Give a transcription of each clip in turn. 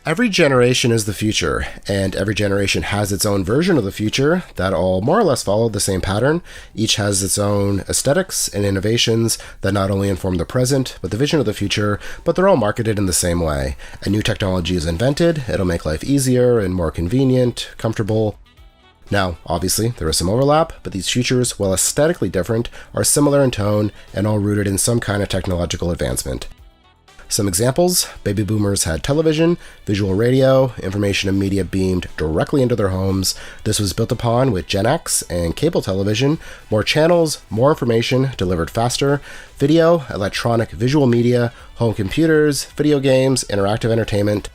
Every generation is the future, and every generation has its own version of the future that all more or less follow the same pattern. Each has its own aesthetics and innovations that not only inform the present, but the vision of the future, but they're all marketed in the same way. A new technology is invented, it'll make life easier and more convenient, comfortable. Now, obviously, there is some overlap, but these futures, while aesthetically different, are similar in tone and all rooted in some kind of technological advancement. Some examples: baby boomers had television, visual radio, information and media beamed directly into their homes. This was built upon with Gen X and cable television, more channels, more information delivered faster, video, electronic visual media, home computers, video games, interactive entertainment.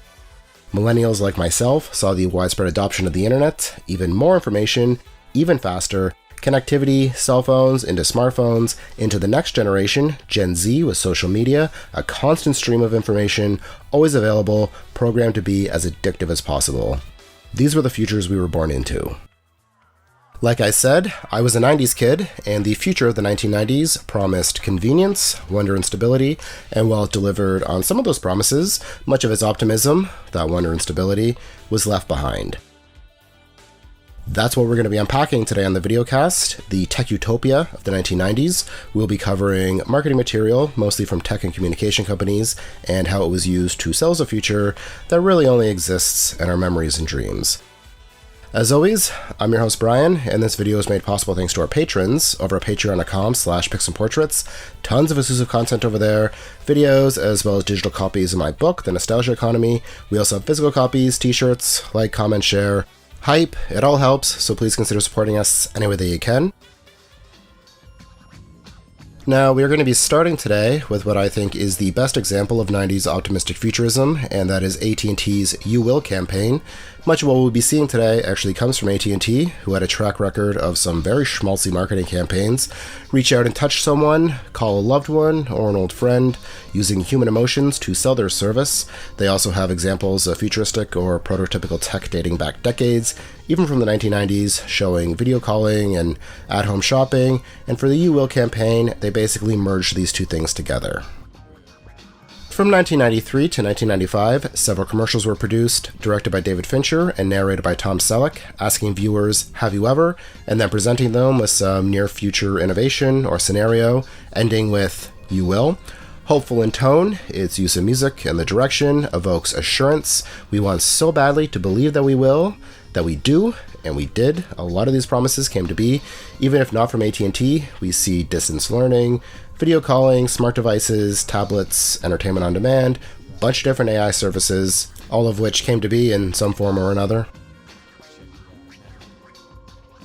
Millennials like myself saw the widespread adoption of the internet, even more information, even faster, connectivity, cell phones, into smartphones, into the next generation, Gen Z, with social media, a constant stream of information, always available, programmed to be as addictive as possible. These were the futures we were born into. Like I said, I was a 90s kid, and the future of the 1990s promised convenience, wonder, and stability, and while it delivered on some of those promises, much of its optimism, that wonder and stability, was left behind. That's what we're going to be unpacking today on the Videocast, the tech utopia of the 1990s. We'll be covering marketing material, mostly from tech and communication companies, and how it was used to sell us a future that really only exists in our memories and dreams. As always, I'm your host Brian, and this video is made possible thanks to our patrons over at patreon.com/pixelportraits. Tons of exclusive content over there, videos, as well as digital copies of my book, The Nostalgia Economy. We also have physical copies, t-shirts, like, comment, share, hype. It all helps, so please consider supporting us any way that you can. Now, we are going to be starting today with what I think is the best example of 90s optimistic futurism, and that is AT&T's You Will campaign. Much of what we'll be seeing today actually comes from AT&T, who had a track record of some very schmaltzy marketing campaigns. Reach out and touch someone, call a loved one or an old friend, using human emotions to sell their service. They also have examples of futuristic or prototypical tech dating back decades, even from the 1990s, showing video calling and at-home shopping. And for the You Will campaign, they basically merged these two things together. From 1993 to 1995, several commercials were produced, directed by David Fincher and narrated by Tom Selleck, asking viewers, "Have you ever?" and then presenting them with some near-future innovation or scenario, ending with "You will." Hopeful in tone, its use of music and the direction evokes assurance. We want so badly to believe that we will, that we do, and we did. A lot of these promises came to be. Even if not from AT&T, we see distance learning, video calling, smart devices, tablets, entertainment on demand, a bunch of different AI services, all of which came to be in some form or another.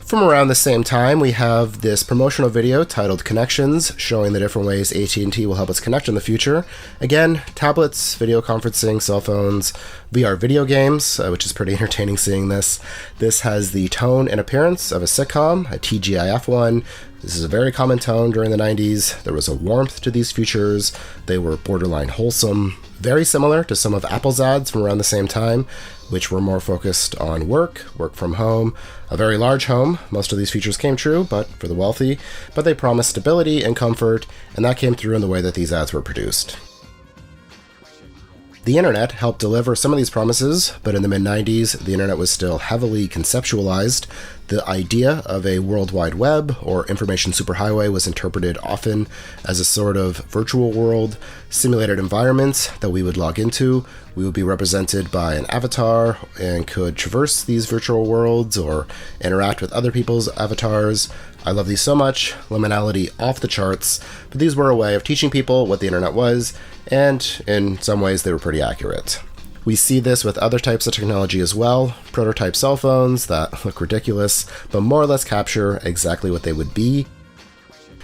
From around the same time, we have this promotional video titled Connections, showing the different ways AT&T will help us connect in the future. Again, tablets, video conferencing, cell phones, VR video games, which is pretty entertaining seeing this. This has the tone and appearance of a sitcom, a TGIF one. This is a very common tone during the 90s. There was a warmth to these futures. They were borderline wholesome, very similar to some of Apple's ads from around the same time, which were more focused on work from home, a very large home. Most of these features came true, but for the wealthy, but they promised stability and comfort, and that came through in the way that these ads were produced. The internet helped deliver some of these promises, but in the mid-90s, the internet was still heavily conceptualized. The idea of a World Wide Web or information superhighway was interpreted often as a sort of virtual world, simulated environments that we would log into. We would be represented by an avatar and could traverse these virtual worlds or interact with other people's avatars. I love these so much, liminality off the charts, but these were a way of teaching people what the internet was, and in some ways they were pretty accurate. We see this with other types of technology as well, prototype cell phones that look ridiculous, but more or less capture exactly what they would be.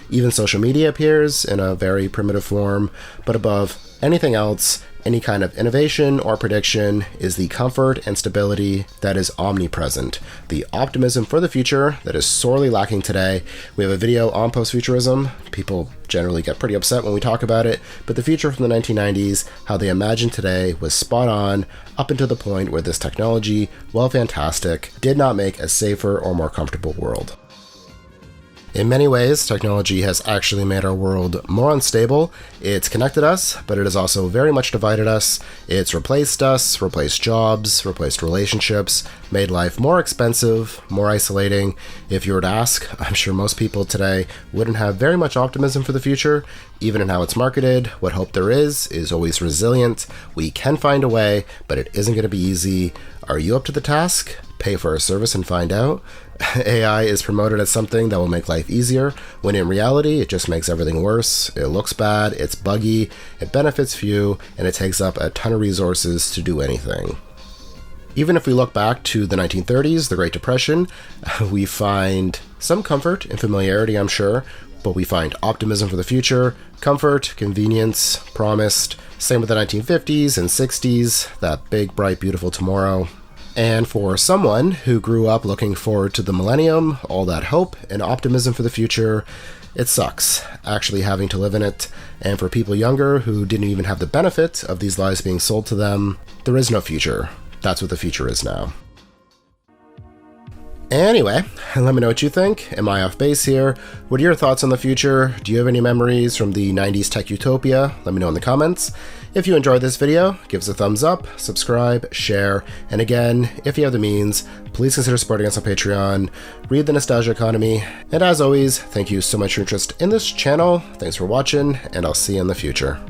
Even social media appears in a very primitive form, but above anything else, any kind of innovation or prediction is the comfort and stability that is omnipresent, the optimism for the future that is sorely lacking today. We have a video on post-futurism. People generally get pretty upset when we talk about it, but the future from the 1990s, how they imagined today, was spot on up until the point where this technology, while fantastic, did not make a safer or more comfortable world. In many ways, technology has actually made our world more unstable. It's connected us, but it has also very much divided us. It's replaced us, replaced jobs, replaced relationships, made life more expensive, more isolating. If you were to ask, I'm sure most people today wouldn't have very much optimism for the future. Even in how it's marketed, what hope there is always resilient. We can find a way, but it isn't going to be easy. Are you up to the task? Pay for a service and find out. AI is promoted as something that will make life easier, when in reality, it just makes everything worse. It looks bad, it's buggy, it benefits few, and it takes up a ton of resources to do anything. Even if we look back to the 1930s, the Great Depression, we find some comfort and familiarity, I'm sure, but we find optimism for the future, comfort, convenience, promised. Same with the 1950s and 60s, that big, bright, beautiful tomorrow. And for someone who grew up looking forward to the millennium, all that hope and optimism for the future, it sucks actually having to live in it. And for people younger who didn't even have the benefit of these lies being sold to them, there is no future. That's what the future is now. Anyway, let me know what you think. Am I off base here? What are your thoughts on the future? Do you have any memories from the 90s tech utopia? Let me know in the comments. If you enjoyed this video, give us a thumbs up, subscribe, share, and again, if you have the means, please consider supporting us on Patreon. Read The Nostalgia Economy, and as always, thank you so much for your interest in this channel. Thanks for watching, and I'll see you in the future.